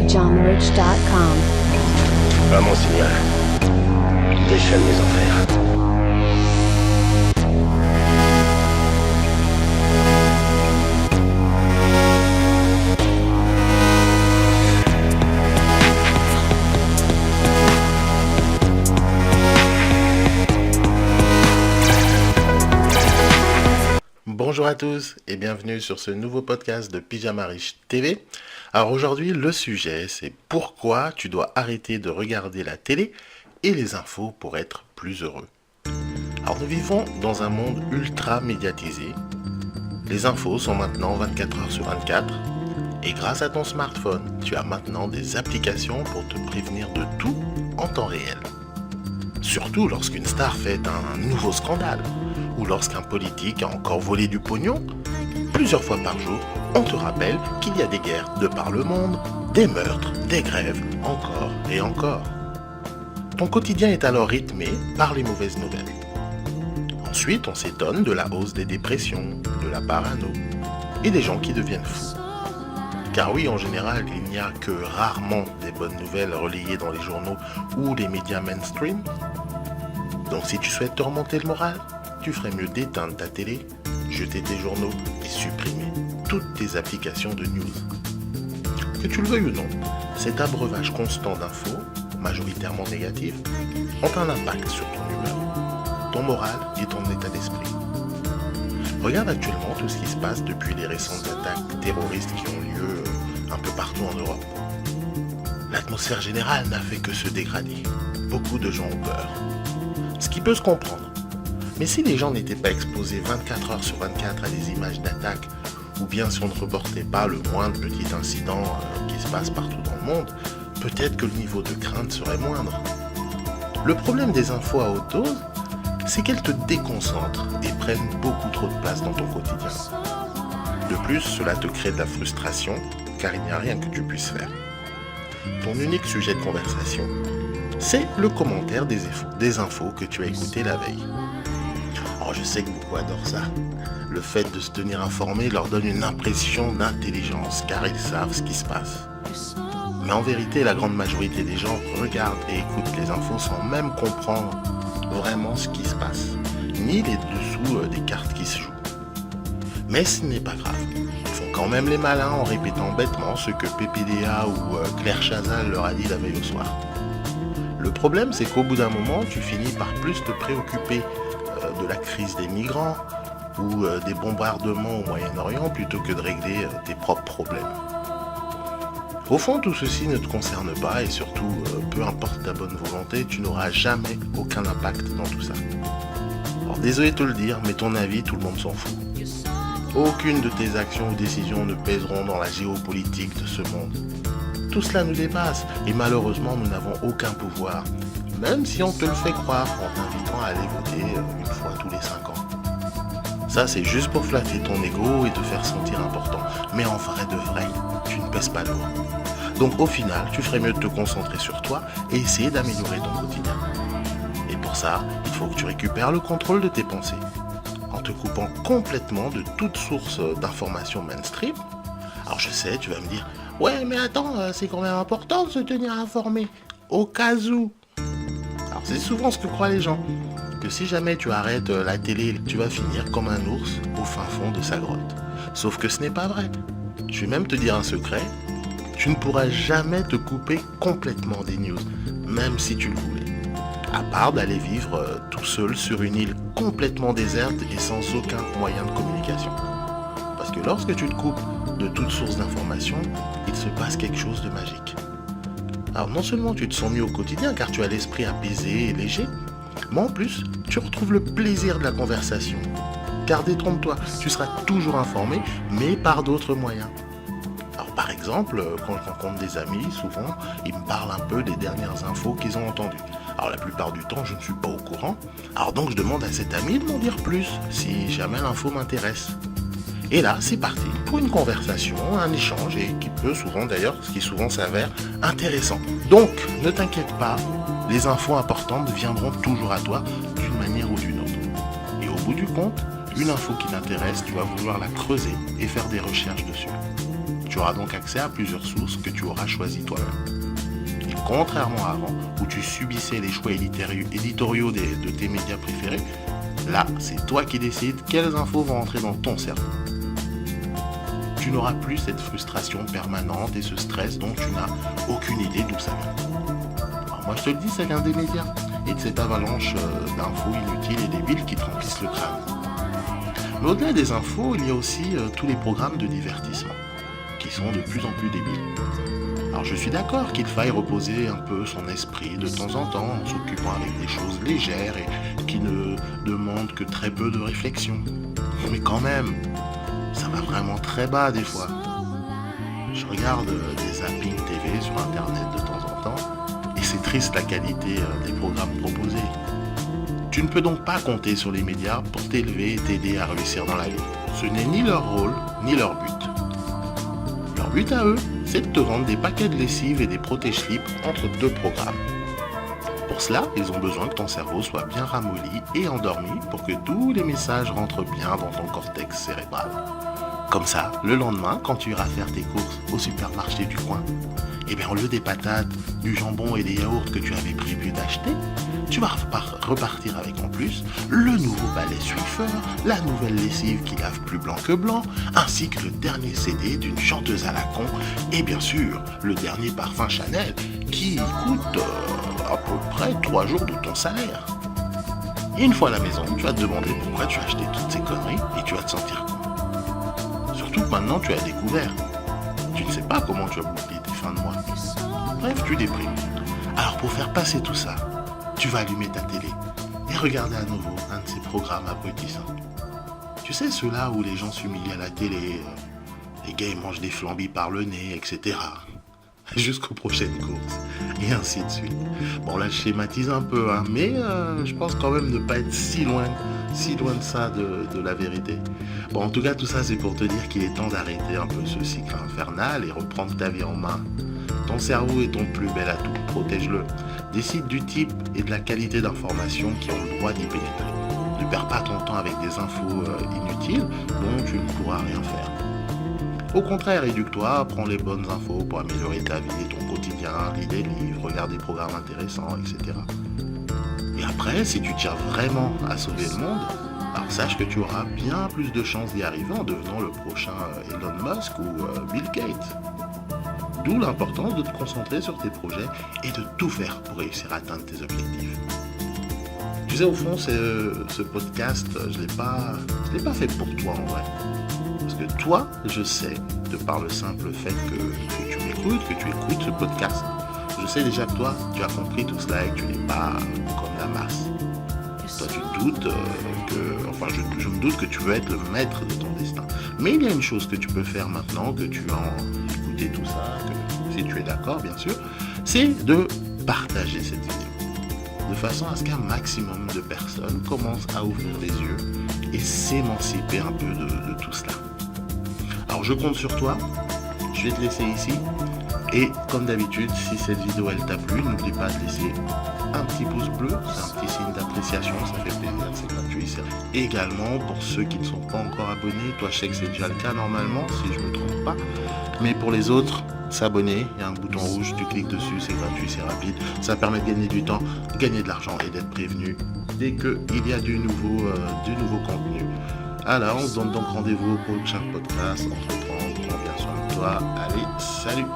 PijaMarich.com. À mon signal, déchaîne mes enfers. Bonjour à tous et bienvenue sur ce nouveau podcast de PijaMarich TV. Alors aujourd'hui, le sujet, c'est pourquoi tu dois arrêter de regarder la télé et les infos pour être plus heureux. Alors nous vivons dans un monde ultra médiatisé. Les infos sont maintenant 24 heures sur 24 et grâce à ton smartphone, tu as maintenant des applications pour te prévenir de tout en temps réel. Surtout lorsqu'une star fait un nouveau scandale ou lorsqu'un politique a encore volé du pognon, plusieurs fois par jour, on te rappelle qu'il y a des guerres de par le monde, des meurtres, des grèves, encore et encore. Ton quotidien est alors rythmé par les mauvaises nouvelles. Ensuite, on s'étonne de la hausse des dépressions, de la parano et des gens qui deviennent fous. Car oui, en général, il n'y a que rarement des bonnes nouvelles relayées dans les journaux ou les médias mainstream. Donc si tu souhaites te remonter le moral, tu ferais mieux d'éteindre ta télé, jeter tes journaux et supprimer toutes tes applications de news. Que tu le veuilles ou non, cet abreuvage constant d'infos, majoritairement négatives, ont un impact sur ton humeur, ton moral et ton état d'esprit. Regarde actuellement tout ce qui se passe depuis les récentes attaques terroristes qui ont lieu un peu partout en Europe. L'atmosphère générale n'a fait que se dégrader. Beaucoup de gens ont peur. Ce qui peut se comprendre. Mais si les gens n'étaient pas exposés 24 heures sur 24 à des images d'attaque, ou bien si on ne reportait pas le moindre petit incident qui se passe partout dans le monde, peut-être que le niveau de crainte serait moindre. Le problème des infos à haute dose, c'est qu'elles te déconcentrent et prennent beaucoup trop de place dans ton quotidien. De plus, cela te crée de la frustration, car il n'y a rien que tu puisses faire. Ton unique sujet de conversation, c'est le commentaire des infos que tu as écoutées la veille. Alors je sais que beaucoup adorent ça. Le fait de se tenir informé leur donne une impression d'intelligence, car ils savent ce qui se passe. Mais en vérité, la grande majorité des gens regardent et écoutent les infos sans même comprendre vraiment ce qui se passe, ni les dessous des cartes qui se jouent. Mais ce n'est pas grave. Ils font quand même les malins en répétant bêtement ce que PPDA ou Claire Chazal leur a dit la veille au soir. Le problème, c'est qu'au bout d'un moment, tu finis par plus te préoccuper de la crise des migrants ou des bombardements au Moyen-Orient plutôt que de régler tes propres problèmes. Au fond, tout ceci ne te concerne pas et surtout, peu importe ta bonne volonté, tu n'auras jamais aucun impact dans tout ça. Alors désolé de te le dire, mais ton avis, tout le monde s'en fout. Aucune de tes actions ou décisions ne pèseront dans la géopolitique de ce monde. Tout cela nous dépasse et malheureusement nous n'avons aucun pouvoir, même si on te le fait croire en t'invitant à aller voter une fois tous les 5 ans. Ça c'est juste pour flatter ton ego et te faire sentir important, mais en vrai de vrai, tu ne pèses pas lourd. Donc au final, tu ferais mieux de te concentrer sur toi et essayer d'améliorer ton quotidien. Et pour ça, il faut que tu récupères le contrôle de tes pensées, en te coupant complètement de toute source d'information mainstream. Alors je sais, tu vas me dire, ouais mais attends, c'est quand même important de se tenir informé, au cas où. Alors c'est souvent ce que croient les gens, que si jamais tu arrêtes la télé, tu vas finir comme un ours au fin fond de sa grotte. Sauf que ce n'est pas vrai. Je vais même te dire un secret, tu ne pourras jamais te couper complètement des news, même si tu le voulais. À part d'aller vivre tout seul sur une île complètement déserte et sans aucun moyen de communication. Parce que lorsque tu te coupes de toute source d'information, il se passe quelque chose de magique. Alors non seulement tu te sens mieux au quotidien car tu as l'esprit apaisé et léger, mais en plus tu retrouves le plaisir de la conversation. Car détrompe-toi, tu seras toujours informé, mais par d'autres moyens. Alors par exemple, quand je rencontre des amis, souvent ils me parlent un peu des dernières infos qu'ils ont entendues. Alors la plupart du temps je ne suis pas au courant, alors donc je demande à cet ami de m'en dire plus, si jamais l'info m'intéresse. Et là, c'est parti pour une conversation, un échange, et qui peut souvent d'ailleurs, ce qui souvent s'avère intéressant. Donc, ne t'inquiète pas, les infos importantes viendront toujours à toi d'une manière ou d'une autre. Et au bout du compte, une info qui t'intéresse, tu vas vouloir la creuser et faire des recherches dessus. Tu Tu auras donc accès à plusieurs sources que tu auras choisies toi-même. Et contrairement à avant, où tu subissais les choix éditoriaux de tes médias préférés, là, c'est toi qui décides quelles infos vont entrer dans ton cerveau. Tu n'auras plus cette frustration permanente et ce stress dont tu n'as aucune idée d'où ça vient. Alors moi je te le dis, ça vient des médias et de cette avalanche d'infos inutiles et débiles qui te remplissent le crâne. Mais au-delà des infos, il y a aussi tous les programmes de divertissement qui sont de plus en plus débiles. Alors je suis d'accord qu'il faille reposer un peu son esprit de temps en temps en s'occupant avec des choses légères et qui ne demandent que très peu de réflexion. Mais quand même, ça va vraiment très bas des fois. Je regarde des zappings TV sur internet de temps en temps et c'est triste la qualité des programmes proposés. Tu ne peux donc pas compter sur les médias pour t'élever et t'aider à réussir dans la vie. Ce n'est ni leur rôle ni leur but. Leur but à eux, c'est de te vendre des paquets de lessive et des protège-slips entre deux programmes. Pour cela, ils ont besoin que ton cerveau soit bien ramolli et endormi pour que tous les messages rentrent bien dans ton cortex cérébral. Comme ça, le lendemain, quand tu iras faire tes courses au supermarché du coin, au lieu des patates, du jambon et des yaourts que tu avais prévu d'acheter, tu vas repartir avec en plus le nouveau balai Swiffer, la nouvelle lessive qui lave plus blanc que blanc, ainsi que le dernier CD d'une chanteuse à la con, et bien sûr, le dernier parfum Chanel qui coûte à peu près 3 jours de ton salaire. Et une fois à la maison, tu vas te demander pourquoi tu as acheté toutes ces conneries et tu vas te sentir con. Surtout que maintenant tu as découvert. Tu ne sais pas comment tu as bouclé tes fins de mois. Bref, tu déprimes. Alors pour faire passer tout ça, tu vas allumer ta télé et regarder à nouveau un de ces programmes abrutissants. Tu sais, ceux-là où les gens s'humilient à la télé, les gars ils mangent des flambis par le nez, etc. Jusqu'aux prochaines courses, et ainsi de suite. Bon là je schématise un peu, mais je pense quand même ne pas être si loin de ça de la vérité. Bon en tout cas tout ça c'est pour te dire qu'il est temps d'arrêter un peu ce cycle infernal et reprendre ta vie en main. Ton cerveau est ton plus bel atout, protège-le. Décide du type et de la qualité d'informations qui ont le droit d'y pénétrer. Ne perds pas ton temps avec des infos inutiles dont tu ne pourras rien faire. Au contraire, éduque-toi, prends les bonnes infos pour améliorer ta vie et ton quotidien, lis des livres, regarde des programmes intéressants, etc. Et après, si tu tiens vraiment à sauver le monde, alors sache que tu auras bien plus de chances d'y arriver en devenant le prochain Elon Musk ou Bill Gates. D'où l'importance de te concentrer sur tes projets et de tout faire pour réussir à atteindre tes objectifs. Tu sais, au fond, ce podcast, je l'ai pas fait pour toi en vrai. Parce que toi, je sais, de par le simple fait que tu m'écoutes, que tu écoutes ce podcast, je sais déjà que toi, tu as compris tout cela et que tu n'es pas comme la masse. Toi, tu doutes je me doute que tu veux être le maître de ton destin. Mais il y a une chose que tu peux faire maintenant, que tu as écouté tout ça, que, si tu es d'accord, bien sûr, c'est de partager cette vidéo. De façon à ce qu'un maximum de personnes commencent à ouvrir les yeux et s'émanciper un peu de tout cela. Alors je compte sur toi, je vais te laisser ici et comme d'habitude si cette vidéo elle t'a plu, n'oublie pas de laisser un petit pouce bleu, c'est un petit signe d'appréciation, ça fait plaisir, c'est gratuit. Et également pour ceux qui ne sont pas encore abonnés, toi je sais que c'est déjà le cas normalement si je ne me trompe pas, mais pour les autres, s'abonner, il y a un bouton rouge, tu cliques dessus, c'est gratuit, c'est rapide, ça permet de gagner du temps, gagner de l'argent et d'être prévenu dès qu'il y a du nouveau contenu. Alors, on se donne donc rendez-vous au prochain podcast. Entre-temps, prends bien soin de toi. Allez, salut!